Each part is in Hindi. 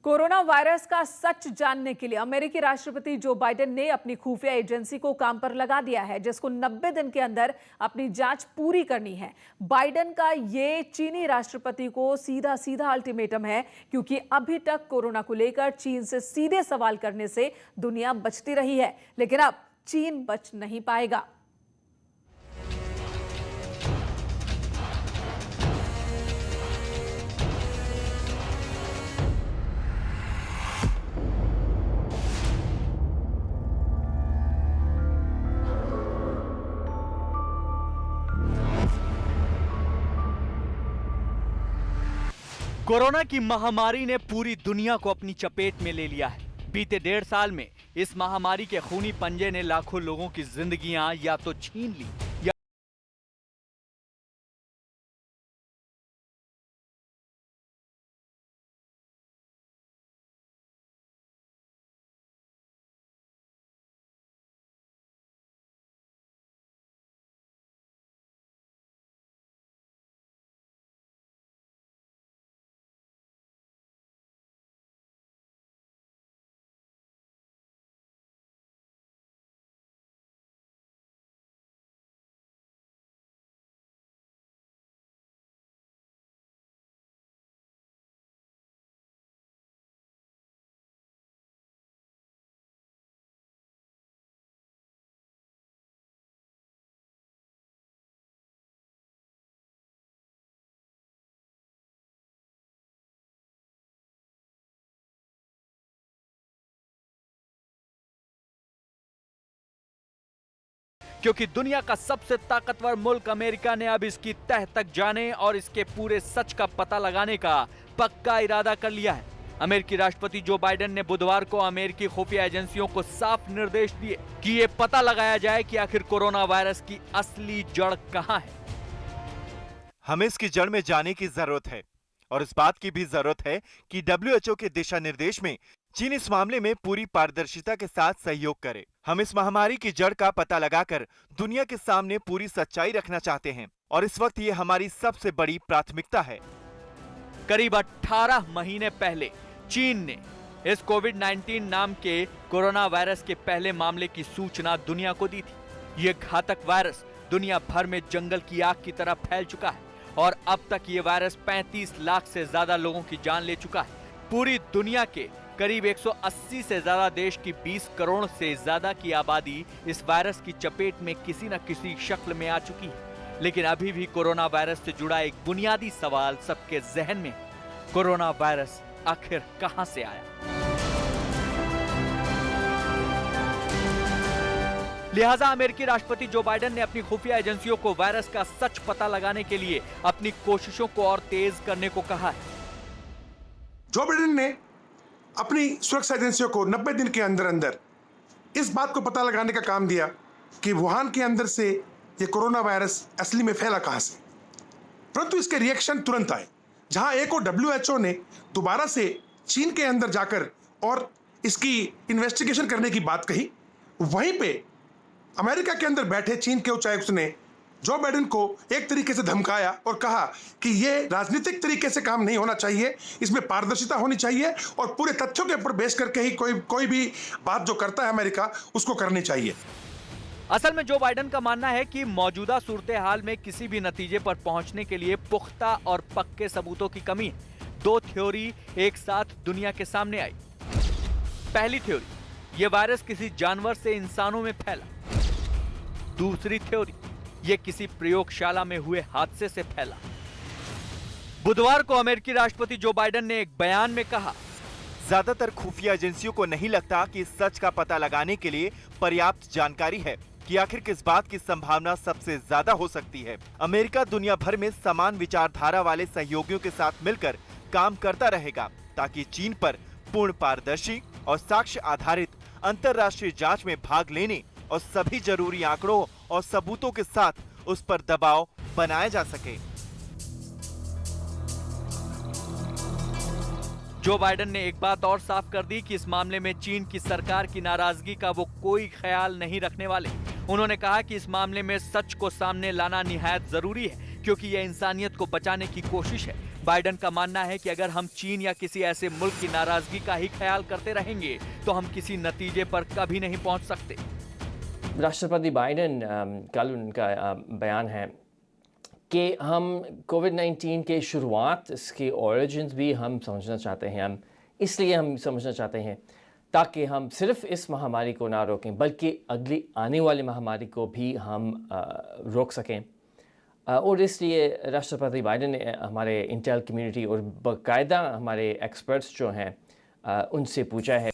कोरोना वायरस का सच जानने के लिए अमेरिकी राष्ट्रपति जो बाइडेन ने अपनी खुफिया एजेंसी को काम पर लगा दिया है, जिसको 90 दिन के अंदर अपनी जांच पूरी करनी है। बाइडेन का ये चीनी राष्ट्रपति को सीधा सीधा अल्टीमेटम है, क्योंकि अभी तक कोरोना को लेकर चीन से सीधे सवाल करने से दुनिया बचती रही है, लेकिन अब चीन बच नहीं पाएगा। कोरोना की महामारी ने पूरी दुनिया को अपनी चपेट में ले लिया है। बीते 1.5 साल में इस महामारी के खूनी पंजे ने लाखों लोगों की जिंदगियां या तो छीन ली या क्योंकि दुनिया का सबसे ताकतवर मुल्क अमेरिका ने अब इसकी तह तक जाने और इसके पूरे सच का पता लगाने का पक्का इरादा कर लिया है। अमेरिकी राष्ट्रपति जो बाइडेन ने बुधवार को अमेरिकी खुफिया एजेंसियों को साफ निर्देश दिए कि ये पता लगाया जाए कि आखिर कोरोना वायरस की असली जड़ कहां है। हमें इसकी जड़ में जाने की जरूरत है और इस बात की भी जरूरत है कि WHO के दिशा निर्देश में चीन इस मामले में पूरी पारदर्शिता के साथ सहयोग करे। हम इस महामारी की जड़ का पता लगाकर दुनिया के सामने पूरी सच्चाई रखना चाहते हैं और इस वक्त ये हमारी सबसे बड़ी प्राथमिकता है। करीब 18 महीने पहले चीन ने इस कोविड-19 नाम के कोरोना वायरस के पहले मामले की सूचना दुनिया को दी थी। ये घातक वायरस दुनिया भर में जंगल की आग की तरह फैल चुका है और अब तक ये वायरस 35 लाख से ज्यादा लोगों की जान ले चुका है। पूरी दुनिया के करीब 180 से ज्यादा देश की 20 करोड़ से ज्यादा की आबादी इस वायरस की चपेट में किसी न किसी शक्ल में आ चुकी है। लेकिन अभी भी कोरोना वायरस से जुड़ा एक बुनियादी सवाल सबके जहन में है। कोरोना वायरस आखिर कहां से आया? लिहाजा अमेरिकी राष्ट्रपति जो बाइडेन ने अपनी खुफिया एजेंसियों को वायरस का सच पता लगाने के लिए अपनी कोशिशों को और तेज करने को कहा है। जो बाइडेन ने अपनी सुरक्षा एजेंसियों को 90 दिन के अंदर अंदर इस बात को पता लगाने का काम दिया कि वुहान के अंदर से ये कोरोना वायरस असली में फैला कहां से। परंतु इसके रिएक्शन तुरंत आए। जहां एक और WHO ने दोबारा से चीन के अंदर जाकर और इसकी इन्वेस्टिगेशन करने की बात कही, वहीं पे अमेरिका के अंदर बैठे चीन के उच्चायुक्त ने जो बाइडेन को एक तरीके से धमकाया और कहा कि ये राजनीतिक तरीके से काम नहीं होना चाहिए, इसमें पारदर्शिता होनी चाहिए और पूरे तथ्यों के ऊपर बेस करके ही कोई भी बात जो करता है अमेरिका उसको करनी चाहिए। असल में जो बाइडेन का मानना है कि मौजूदा सूरत हाल में किसी भी नतीजे पर पहुंचने के लिए पुख्ता और पक्के सबूतों की कमी है। 2 थ्योरी एक साथ दुनिया के सामने आई। पहली थ्योरी, यह वायरस किसी जानवर से इंसानों में फैला। दूसरी थ्योरी, यह किसी प्रयोगशाला में हुए हादसे से फैला। बुधवार को अमेरिकी राष्ट्रपति जो बाइडेन ने एक बयान में कहा, ज्यादातर खुफिया एजेंसियों को नहीं लगता कि इस सच का पता लगाने के लिए पर्याप्त जानकारी है कि आखिर किस बात की संभावना सबसे ज्यादा हो सकती है। अमेरिका दुनिया भर में समान विचारधारा वाले सहयोगियों के साथ मिलकर काम करता रहेगा ताकि चीन पर पूर्ण पारदर्शी और साक्ष्य आधारित अंतर्राष्ट्रीय जांच में भाग लेने और सभी जरूरी आंकड़ों और सबूतों के साथ उस पर दबाव बनाया जा सके। जो बाइडेन ने एक बात और साफ कर दी कि इस मामले में चीन की सरकार की नाराजगी का वो कोई ख्याल नहीं रखने वाले। उन्होंने कहा कि इस मामले में सच को सामने लाना निहायत जरूरी है, क्योंकि यह इंसानियत को बचाने की कोशिश है। बाइडेन का मानना है कि अगर हम चीन या किसी ऐसे मुल्क की नाराजगी का ही ख्याल करते रहेंगे तो हम किसी नतीजे पर कभी नहीं पहुंच सकते। राष्ट्रपति बाइडेन कल उनका बयान है कि हम कोविड-19 के शुरुआत, इसके ओरिजिन्स भी हम समझना चाहते हैं। हम इसलिए समझना चाहते हैं ताकि हम सिर्फ इस महामारी को ना रोकें बल्कि अगली आने वाली महामारी को भी हम रोक सकें। और इसलिए राष्ट्रपति बाइडेन ने हमारे इंटेल कम्युनिटी और बाकायदा हमारे एक्सपर्ट्स जो हैं उनसे पूछा है।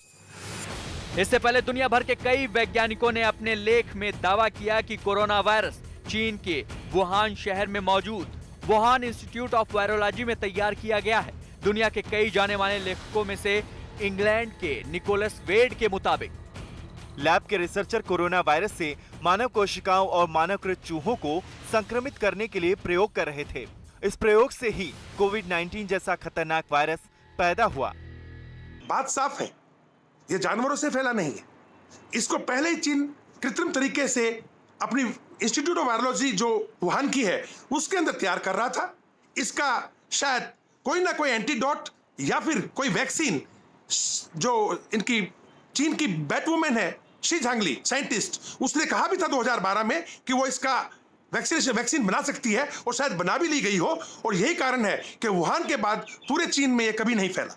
इससे पहले दुनिया भर के कई वैज्ञानिकों ने अपने लेख में दावा किया कि कोरोना वायरस चीन के वुहान शहर में मौजूद वुहान इंस्टीट्यूट ऑफ वायरोलॉजी में तैयार किया गया है। दुनिया के कई जाने माने लेखकों में से इंग्लैंड के निकोलस वेड के मुताबिक लैब के रिसर्चर कोरोना वायरस से मानव कोशिकाओं और मानवकृत चूहों को संक्रमित करने के लिए प्रयोग कर रहे थे। इस प्रयोग से ही कोविड-19 जैसा खतरनाक वायरस पैदा हुआ। बात साफ है, ये जानवरों से फैला नहीं है। इसको पहले ही चीन कृत्रिम तरीके से अपनी इंस्टीट्यूट ऑफ वायरोलॉजी जो वुहान की है उसके अंदर तैयार कर रहा था। इसका शायद कोई ना कोई एंटीडोट या फिर कोई वैक्सीन, जो इनकी चीन की बैटवुमन है शी झांगली साइंटिस्ट, उसने कहा भी था 2012 में कि वो इसका वैक्सीन बना सकती है और शायद बना भी ली गई हो। और यही कारण है कि वुहान के बाद पूरे चीन में ये कभी नहीं फैला।